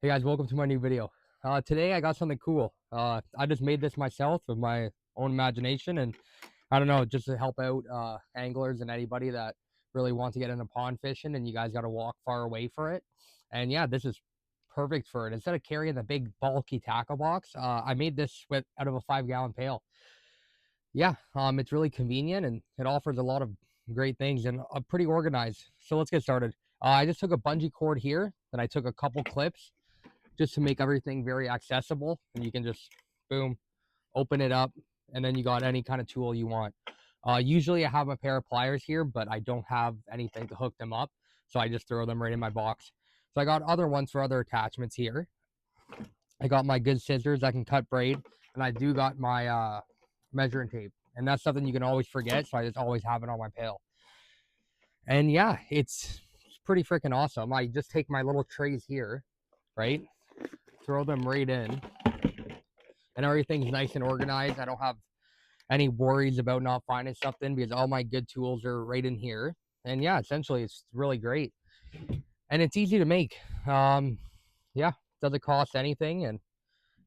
Hey guys, welcome to my new video. Today I got something cool. I just made this myself with my own imagination, and I don't know, just to help out anglers and anybody that really want to get into pond fishing and you guys got to walk far away for it. And yeah, this is perfect for it. Instead of carrying the big bulky tackle box, I made this with out of a 5-gallon pail. Yeah, it's really convenient and it offers a lot of great things and pretty organized. So let's get started. I just took a bungee cord here, then I took a couple clips just to make everything very accessible, and you can just boom, open it up, and then you got any kind of tool you want. Usually I have a pair of pliers here, but I don't have anything to hook them up, so I just throw them right in my box. So I got other ones for other attachments here. I got my good scissors that can cut braid, and I do got my measuring tape, and that's something you can always forget, so I just always have it on my pail. And yeah, it's pretty freaking awesome. I just take my little trays here, right, throw them right in, and everything's nice and organized. I don't have any worries about not finding something because all my good tools are right in here. And yeah, essentially it's really great. And it's easy to make. Yeah, doesn't cost anything and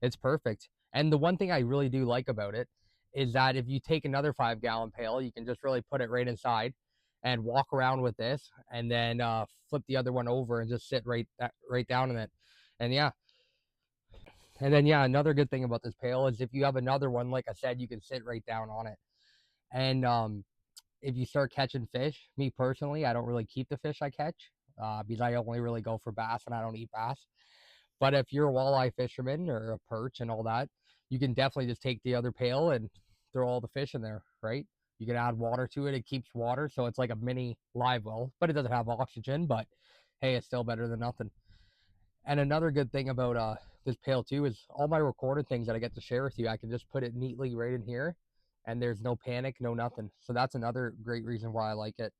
it's perfect. And the one thing I really do like about it is that if you take another 5-gallon pail, you can just really put it right inside and walk around with this, and then flip the other one over and just sit right down in it. And yeah, and then yeah, another good thing about this pail is if you have another one, like I said, you can sit right down on it. And if you start catching fish, me personally, I don't really keep the fish I catch because I only really go for bass and I don't eat bass. But if you're a walleye fisherman or a perch and all that, you can definitely just take the other pail and throw all the fish in there, right? You can add water to it. It keeps water, so it's like a mini live well, but it doesn't have oxygen. But hey, it's still better than nothing. And another good thing about this pail too is all my recorded things that I get to share with you, I can just put it neatly right in here, and there's no panic, no nothing. So that's another great reason why I like it.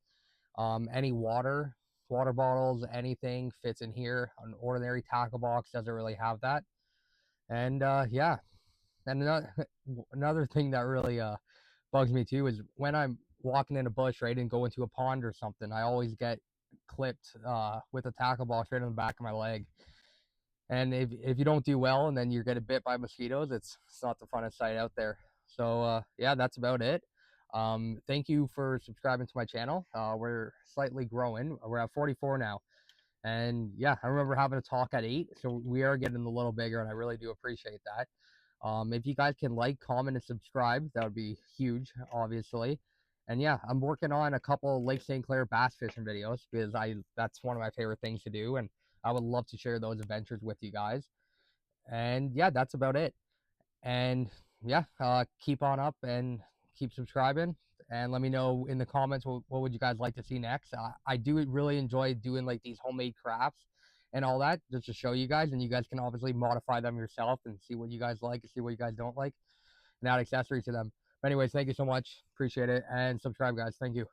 Any water bottles, anything fits in here. An ordinary tackle box doesn't really have that. And yeah, and another thing that really bugs me too is when I'm walking in a bush, right, and go into a pond or something, I always get clipped with a tackle box right on the back of my leg. And if you don't do well and then you're getting bit by mosquitoes, it's not the funnest sight out there. So yeah, that's about it. Thank you for subscribing to my channel. We're slightly growing. We're at 44 now. And yeah, I remember having a talk at 8, so we are getting a little bigger, and I really do appreciate that. If you guys can like, comment, and subscribe, that would be huge, obviously. And yeah, I'm working on a couple Lake St. Clair bass fishing videos because that's one of my favorite things to do, and I would love to share those adventures with you guys. And yeah, that's about it. And yeah, keep on up and keep subscribing. And let me know in the comments what would you guys like to see next. I do really enjoy doing like these homemade crafts and all that just to show you guys, and you guys can obviously modify them yourself and see what you guys like and see what you guys don't like and add accessories to them. But anyways, thank you so much. Appreciate it. And subscribe, guys. Thank you.